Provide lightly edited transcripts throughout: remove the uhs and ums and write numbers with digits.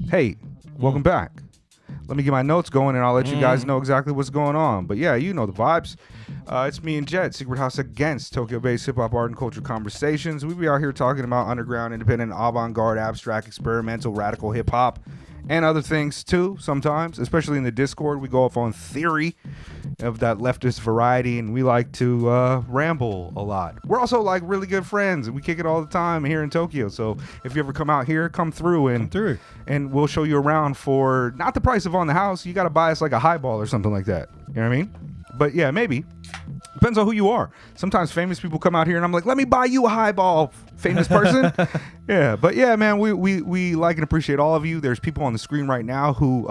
Hey, welcome back. Let me get my notes going and I'll let you guys know exactly what's going on. But yeah, you know the vibes. It's me and Jet, Secret House Against, Tokyo-based hip-hop art and culture conversations. We be out here talking about underground, independent, avant-garde, abstract, experimental, radical hip-hop, and other things too sometimes, especially in the Discord. We go off on theory of that leftist variety, and we like to ramble a lot. We're also like really good friends, and we kick it all the time here in Tokyo. So if you ever come out here, come through and we'll show you around for not the price of on the house. You got to buy us like a highball or something like that. You know what I mean? But yeah, maybe. Depends on who you are. Sometimes famous people come out here and I'm like, let me buy you a highball, famous person. Yeah, but yeah, man, we like and appreciate all of you. There's people on the screen right now who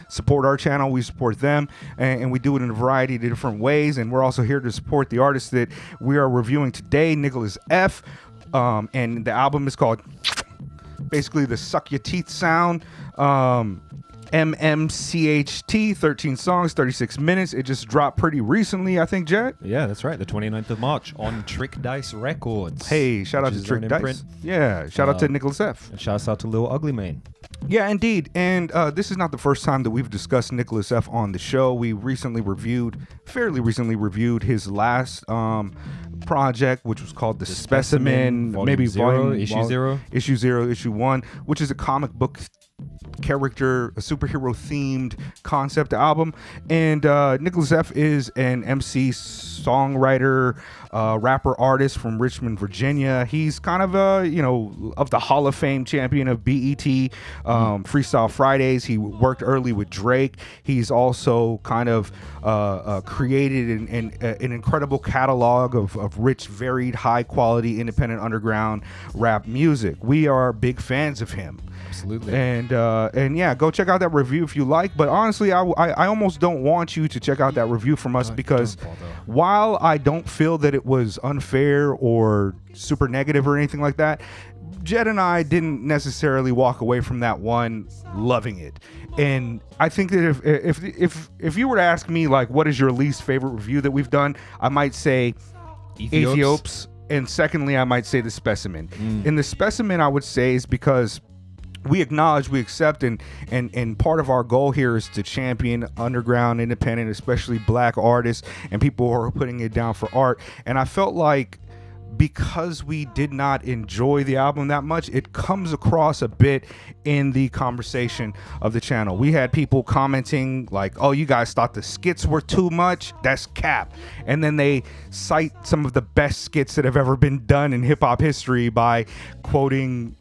support our channel. We support them, and we do it in a variety of different ways. And we're also here to support the artists that we are reviewing today, Nickelus F. And the album is called basically the Suck Your Teeth sound. MMCHT, 13 songs, 36 minutes. It just dropped pretty recently, I think, Jet. Yeah, that's right. The 29th of March on Trick Dice Records. Hey, shout out to Trick Dice. Yeah, shout out to Nickelus F. And shouts out to Lil Ugly Mane. Yeah, indeed. And this is not the first time that we've discussed Nickelus F on the show. We fairly recently reviewed his last project, which was called The Specimen, Issue 0, Issue 1, which is a comic book character, a superhero themed concept album. And Nickelus F is an MC, songwriter, rapper, artist from Richmond, Virginia. He's kind of of the Hall of Fame champion of BET Freestyle Fridays. He worked early with Drake. He's also kind of created an incredible catalog of rich, varied, high quality, independent underground rap music. We are big fans of him. Absolutely. And yeah, go check out that review if you like. But honestly, I almost don't want you to check out that review from us because while I don't feel that it was unfair or super negative or anything like that, Jed and I didn't necessarily walk away from that one loving it. And I think that if you were to ask me like what is your least favorite review that we've done, I might say Ethiops. And secondly, I might say The Specimen. And The Specimen, I would say, is because we acknowledge, we accept, and part of our goal here is to champion underground, independent, especially black artists and people who are putting it down for art. And I felt like because we did not enjoy the album that much, it comes across a bit in the conversation of the channel. We had people commenting like, oh, you guys thought the skits were too much? That's cap. And then they cite some of the best skits that have ever been done in hip-hop history by quoting,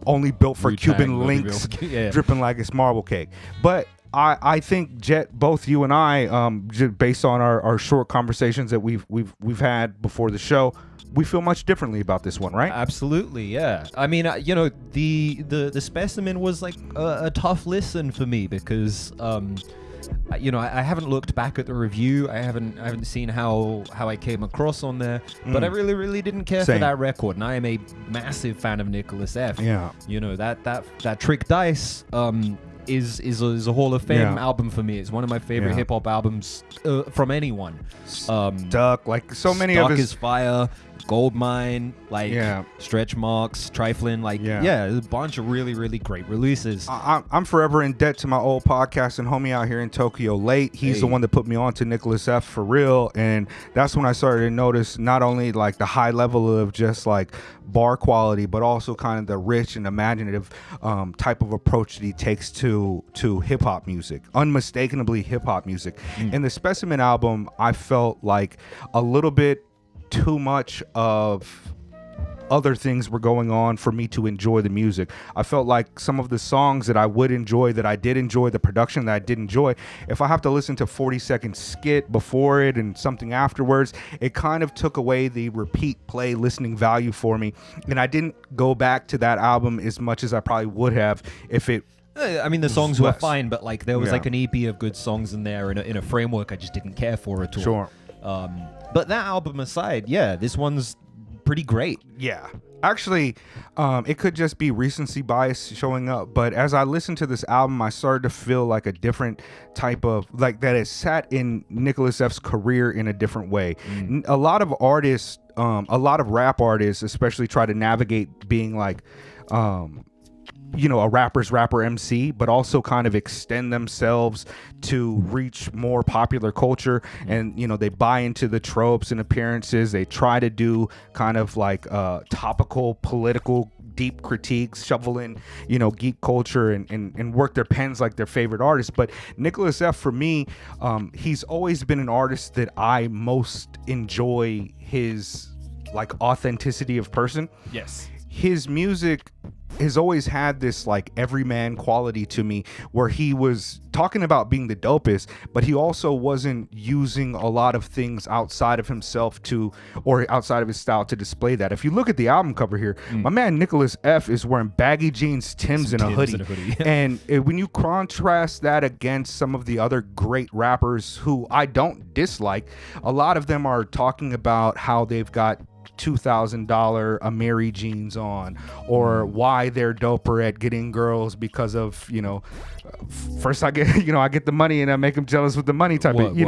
only built for Cuban links, dripping like it's marble cake. But I think, Jet, both you and I, based on our short conversations that we've had before the show, we feel much differently about this one, right? Absolutely, yeah. I mean, the Specimen was like a tough listen for me because I haven't looked back at the review. I haven't seen how I came across on there, but I really didn't care for that record, and I am a massive fan of Nickelus F. Yeah, that Trick Dice is a Hall of Fame album for me. It's one of my favorite hip hop albums from anyone. Stuck, like so many of his Is Fire, Goldmine, Stretch Marks, Trifling, a bunch of really great releases. I'm forever in debt to my old podcast and homie out here in Tokyo Late. He's the one that put me on to Nickelus F for real, and that's when I started to notice not only like the high level of just like bar quality, but also kind of the rich and imaginative type of approach that he takes to hip hop music, unmistakably hip hop music. In the Specimen album, I felt like a little bit too much of other things were going on for me to enjoy the music. I felt like some of the songs that I would enjoy, that I did enjoy, the production that I did enjoy, if I have to listen to 40-second skit before it and something afterwards, it kind of took away the repeat play listening value for me. And I didn't go back to that album as much as I probably would have if it I mean, the songs were fine, but like there was like an EP of good songs in there in a framework I just didn't care for at all. Sure. But that album aside, this one's pretty great. Yeah. Actually, it could just be recency bias showing up, but as I listened to this album, I started to feel like a different type of, like that it sat in Nickelus F's career in a different way. A lot of artists, a lot of rap artists especially, try to navigate being like a rapper's rapper MC, but also kind of extend themselves to reach more popular culture. And they buy into the tropes and appearances. They try to do kind of like topical political deep critiques, shovel in geek culture and work their pens like their favorite artists. But Nickelus F, for me, he's always been an artist that I most enjoy his like authenticity of person. Yes, his music has always had this like everyman quality to me, where he was talking about being the dopest, but he also wasn't using a lot of things outside of himself or outside of his style to display that. If you look at the album cover here, my man Nickelus F is wearing baggy jeans, Timbs, and a hoodie. And when you contrast that against some of the other great rappers who I don't dislike, a lot of them are talking about how they've got $2,000 Amiri jeans on, or why they're doper at getting girls because of first I get the money and I make them jealous with the money type of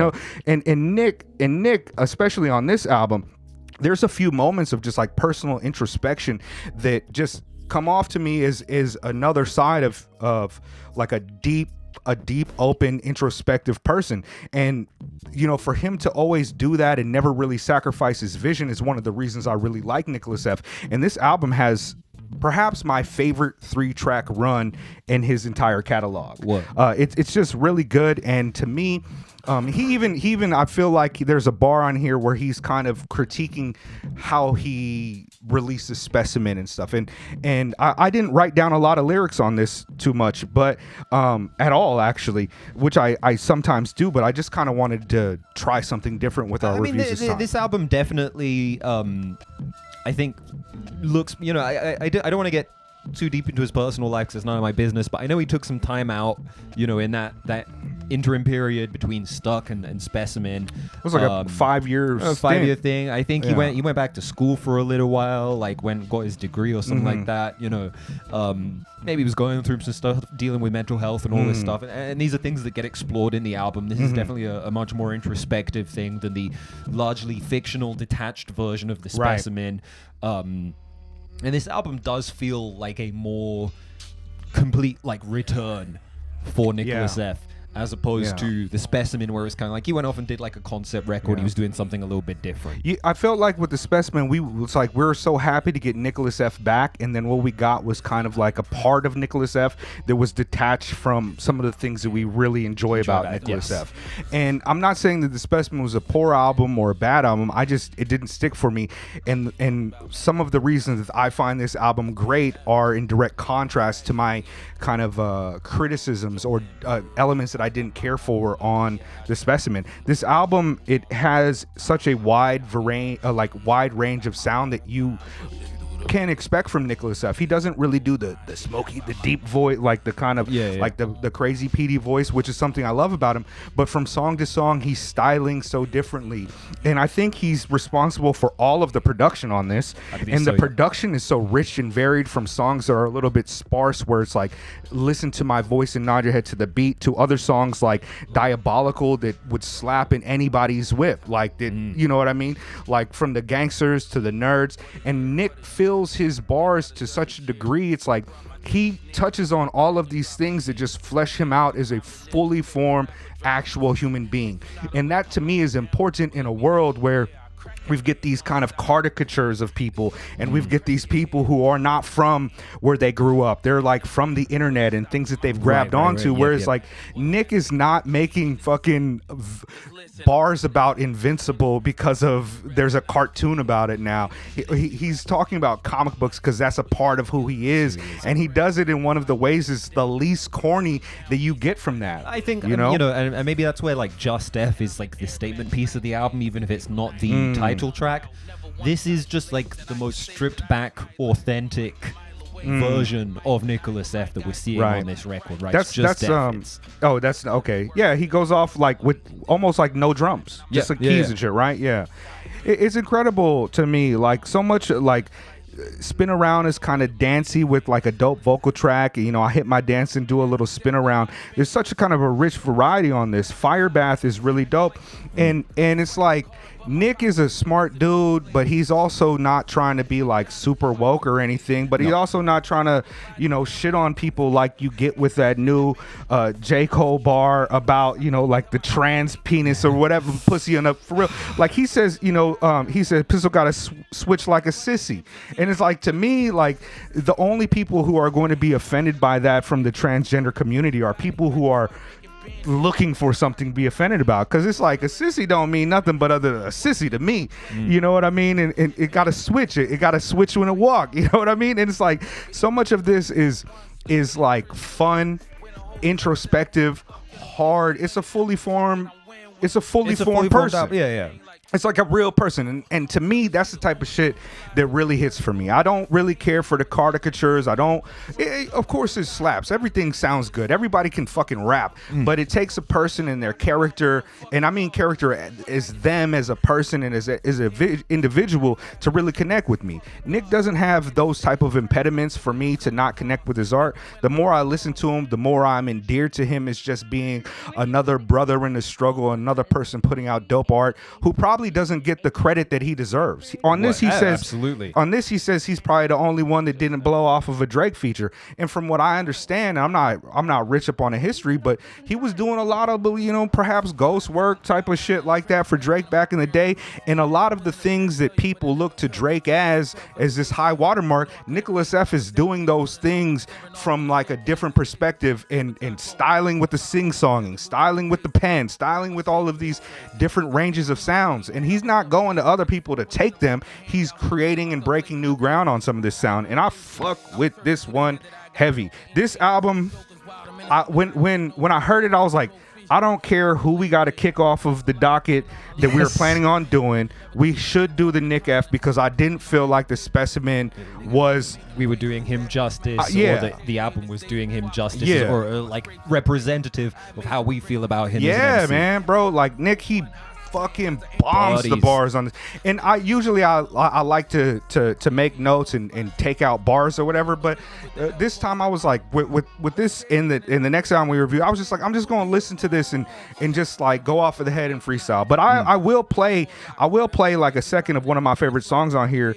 and Nick, especially on this album, there's a few moments of just like personal introspection that just come off to me as another side of like a deep, open, introspective person. And for him to always do that and never really sacrifice his vision is one of the reasons I really like Nickelus F. And this album has perhaps my favorite 3-track run in his entire catalog. It's just really good. And to me, he even I feel like there's a bar on here where he's kind of critiquing how he releases Specimen and stuff. And I didn't write down a lot of lyrics on this too much, but at all actually, which I sometimes do, but I just kind of wanted to try something different with our reviews this time. This album definitely I think looks, I don't want to get too deep into his personal life because it's none of my business, but I know he took some time out, in that interim period between Stuck and Specimen. It was like a 5-year thing. I think he went back to school for a little while, like got his degree or something like that. Maybe he was going through some stuff, dealing with mental health and all this stuff. And these are things that get explored in the album. This is definitely a much more introspective thing than the largely fictional, detached version of the Specimen. And this album does feel like a more complete like return for Nickelus F, as opposed to the Specimen, where it's kind of like he went off and did like a concept record. He was doing something a little bit different. I felt like with the Specimen, we were so happy to get Nickelus F back, and then what we got was kind of like a part of Nickelus F that was detached from some of the things that we really enjoy about Nickelus F. And I'm not saying that the Specimen was a poor album or a bad album. It didn't stick for me, and some of the reasons that I find this album great are in direct contrast to my kind of criticisms or elements that I didn't care for on the Specimen. This album, it has such a wide range of sound that you can expect from Nickelus F. He doesn't really do the smoky, the deep voice, like the kind of like the crazy PD voice, which is something I love about him. But from song to song, he's styling so differently, and I think he's responsible for all of the production on this. And the production is so rich and varied, from songs that are a little bit sparse, where it's like listen to my voice and nod your head to the beat, to other songs like Diabolical that would slap in anybody's whip, like you know what I mean, like from the Gangsters to the Nerds. And Nick fills his bars to such a degree, it's like he touches on all of these things that just flesh him out as a fully formed actual human being. And that to me is important in a world where we get these kind of caricatures of people, and we get these people who are not from where they grew up. They're like from the internet and things that they've grabbed onto. Whereas like Nick is not making fucking bars about Invincible because of there's a cartoon about it now. He's talking about comic books because that's a part of who he is, and he does it in one of the ways is the least corny that you get from that. I think and maybe that's where like Just F is like the statement piece of the album, even if it's not the title track. This is just like the most stripped back, authentic version of Nickelus F that we're seeing on this record, right? That's okay. Yeah, he goes off like with almost like no drums, just like keys and shit, right? Yeah, it's incredible to me. Like so much like Spin Around is kind of dancey with like a dope vocal track. I hit my dance and do a little spin around. There's such a kind of a rich variety on this. Fire Bath is really dope, and it's like Nick is a smart dude, but he's also not trying to be like super woke or anything. But he's also not trying to, shit on people like you get with that new J. Cole bar about, like the trans penis or whatever, pussy on up for real. Like he says, he said Pistol got to switch like a sissy, and it's like, to me, like the only people who are going to be offended by that from the transgender community are people who are looking for something to be offended about, because it's like a sissy don't mean nothing but other than a sissy to me. You know what I mean? And it got to switch. It got to switch when it walk. You know what I mean? And it's like so much of this is like fun, introspective, hard. It's a fully formed person. Yeah. It's like a real person, and to me, that's the type of shit that really hits for me. I don't really care for the caricatures. Of course, it slaps. Everything sounds good. Everybody can fucking rap, but it takes a person and their character, and I mean character as them as a person and as a individual to really connect with me. Nick doesn't have those type of impediments for me to not connect with his art. The more I listen to him, the more I'm endeared to him as just being another brother in the struggle, another person putting out dope art who probably doesn't get the credit that he deserves. On this, he says he's probably the only one that didn't blow off of a Drake feature. And from what I understand, I'm not rich up on the history, but he was doing a lot of, perhaps ghost work type of shit like that for Drake back in the day. And a lot of the things that people look to Drake as this high watermark, Nickelus F is doing those things from like a different perspective, and styling with the sing-songing, styling with the pen, styling with all of these different ranges of sounds. And he's not going to other people to take them. He's creating and breaking new ground on some of this sound. And I fuck with this one heavy. This album, when I heard it, I was like, I don't care who we got to kick off of the docket that we were planning on doing. We should do the Nick F, because I didn't feel like the specimen was... We were doing him justice, or the album was doing him justice, or like representative of how we feel about him. Yeah, as an MC. man, bro. Like Nick, he fucking bombs the bars on this. And I usually I like to make notes and take out bars or whatever, but this time I was like, with this in the next album we review, I was just like, I'm just going to listen to this and just like go off of the head and freestyle. But I will play like a second of one of my favorite songs on here,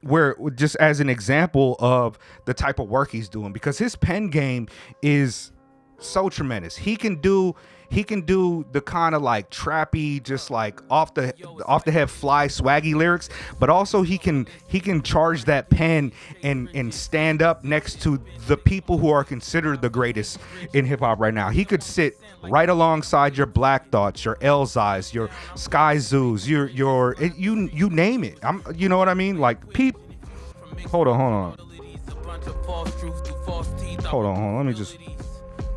where just as an example of the type of work he's doing, because his pen game is so tremendous. He can do the kind of like trappy, just like off the head fly swaggy lyrics, but also he can charge that pen and stand up next to the people who are considered the greatest in hip hop right now. He could sit right alongside your Black Thoughts, your Elzais, your Sky Zoos, your you name it. You know what I mean? Like hold on. Let me just.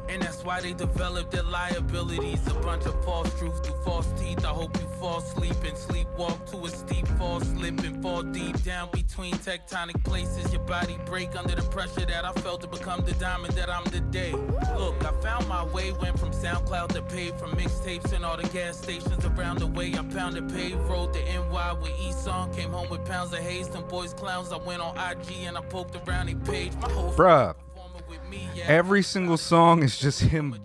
And that's why they developed their liabilities. A bunch of false truths through false teeth. I hope you fall asleep and sleepwalk to a steep fall, slip and fall deep down between tectonic places. Your body break under the pressure that I felt to become the diamond that I'm today. Look, I found my way, went from SoundCloud to paid, from mixtapes and all the gas stations around the way. I pounded paved road to NY with E-Song. Came home with pounds of haze. Them boys clowns. I went on IG and I poked around their page. My whole every single song is just him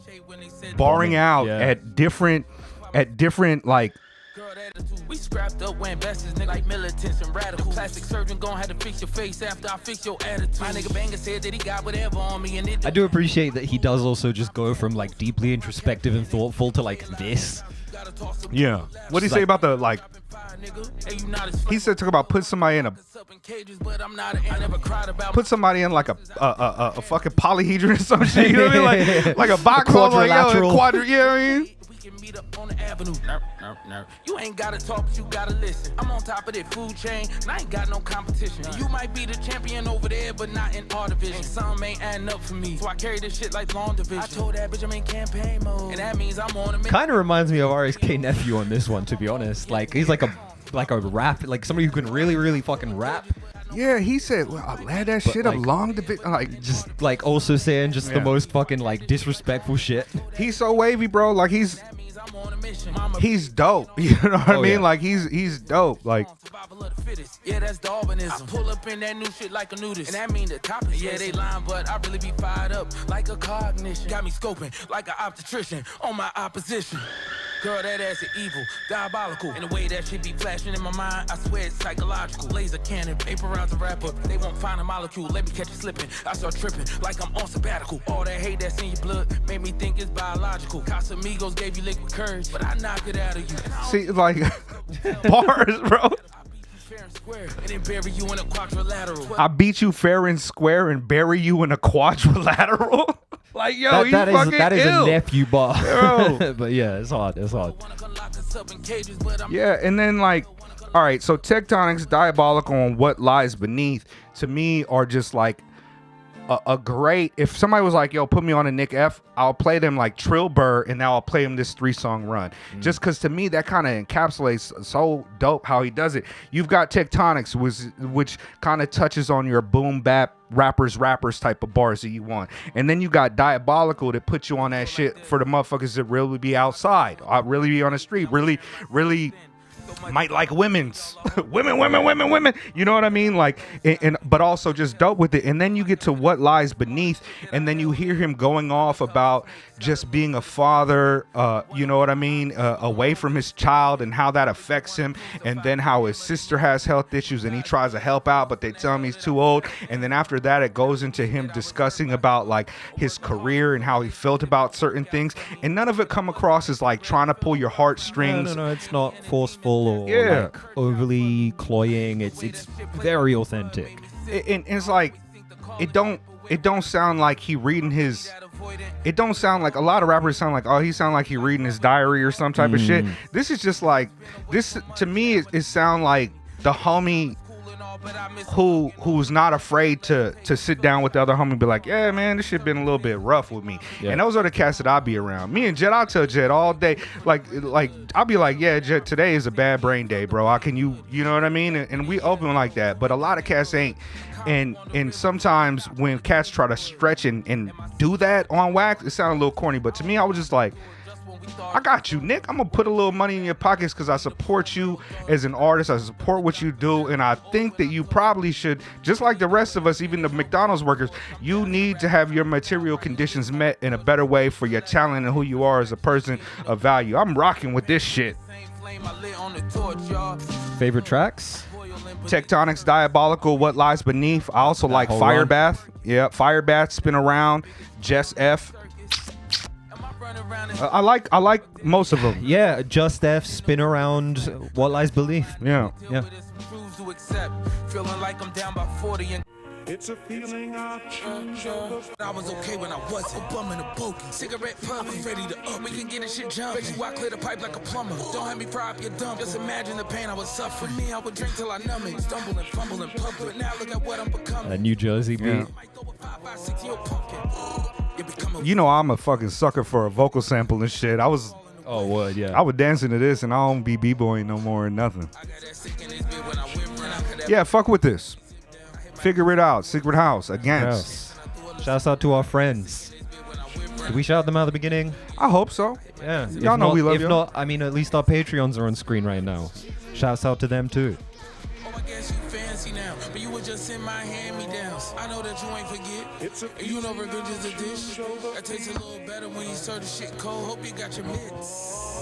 barring out at different like. We scrapped up when investors nigga like militants and radicals. Plastic surgeon gon' have to fix your face after I fix your attitude. My nigga Banger said that he got whatever on me, and I do appreciate that he does also just go from like deeply introspective and thoughtful to like this. Yeah. What did he say about the like? He said talk about put somebody in like a fucking polyhedron or some shit. You know what I mean? Like a box quadrilateral. Like, you know what I mean? Meet up on the avenue. You ain't gotta talk, but you gotta listen. I'm on top of that food chain, and I ain't got no competition. You might be the champion over there, but not in our division. Some ain't adding up for me, so I carry this shit like long division. I told that bitch I'm in campaign mode, and that means I'm on a mission. Kind of reminds me of RSK Nephew on this one, to be honest. Like he's like a rap, like somebody who can really, really fucking rap. Yeah, he said, well, I led that shit up long division. Like, just like also saying just the most fucking like disrespectful shit. He's so wavy, bro. Like he's dope. You know what I mean? Like he's dope. Like yeah, that's Darwinism. I pull up in that new shit like a nudist, and that mean the top is yeah they lying, but I really be fired up like a cognition. Got me scoping like an obstetrician on my opposition. Girl, that ass is evil, diabolical. In the way that shit be flashing in my mind, I swear it's psychological. Laser cannon, vaporize a rapper. They won't find a molecule. Let me catch you slipping. I start tripping like I'm on sabbatical. All that hate that's in your blood made me think it's biological. Casamigos gave you liquid courage, but I knock it out of you. See, like bars, bro. And then bury you in a quadrilateral. I beat you fair and square and bury you in a quadrilateral. Like, yo, that is ill. a nephew bar. Bro. But yeah, it's hard. Yeah, and then like, all right, so Tectonics, Diabolical, and What Lies Beneath, to me, are just like a great. If somebody was like, yo, put me on a Nick F, I'll play them like Trill Burr, and now I'll play him this 3-song run. Just because to me, that kind of encapsulates so dope how he does it. You've got Tectonics, which kind of touches on your boom bap rappers type of bars that you want. And then you got Diabolical that puts you on that shit for the motherfuckers that really be outside, really be on the street, really might like women. You know what I mean? Like, and but also just dope with it. And then you get to What Lies Beneath, and then you hear him going off about just being a father, you know what I mean, away from his child, and how that affects him. And then how his sister has health issues, and he tries to help out, but they tell him he's too old. And then after that, it goes into him discussing about like his career and how he felt about certain things. And none of it come across as like trying to pull your heartstrings. No, it's not forceful or like overly cloying. It's very authentic. And it's like it don't sound like he reading his. It don't sound like a lot of rappers sound like, oh, he sound like he reading his diary or some type of shit. This is just like, this to me it sound like the homie who's not afraid to sit down with the other homie and be like, yeah, man, this shit been a little bit rough with me. Yeah. And those are the cats that I be around. Me and Jet, I'll tell Jet all day, like I'll be like, yeah, Jet, today is a bad brain day, bro. You know what I mean? And we open like that, but a lot of cats ain't. And sometimes when cats try to stretch and do that on wax, it sounds a little corny. But to me, I was just like, I got you, Nick. I'm gonna put a little money in your pockets because I support you as an artist. I support what you do, and I think that you probably should, just like the rest of us, even the McDonald's workers, you need to have your material conditions met in a better way for your talent and who you are as a person of value. I'm rocking with this shit. Favorite tracks? Tectonics, Diabolical, What Lies Beneath. I also like Fire Bath. Yeah, Fire Bath, Spin Around, Jess F. I like most of them. Yeah, Just F, Spin Around, What Lies Beneath. Yeah. Feeling like I'm down by 40 and it's a feeling I choose. I was okay when I wasn't. Bumming a bogey, cigarette puffing, ready to up. We can get this shit jumping. Bet you I clear the pipe like a plumber. Don't have me fry up your dump. Just imagine the pain I was suffering. Me, I would drink till I numb it. Stumble and fumble in public. Now look at what I'm becoming. That New Jersey beat. Yeah. You know I'm a fucking sucker for a vocal sample and shit. Oh, word, yeah. I would dance into this, and I don't be b-boying no more or nothing. Yeah, fuck with this. Figure It Out, Secret House, Against. Yes. Shouts out to our friends. Did we shout them out at the beginning? I hope so. Yeah. Y'all know we love you. If not, I mean, at least our Patreons are on screen right now. Shouts out to them too. I guess you fancy now, but you were just in my hand-me-downs. I know that you ain't forget. You know revenge is a dish. That tastes a little better when you serve the shit cold. Hope you got your mitts.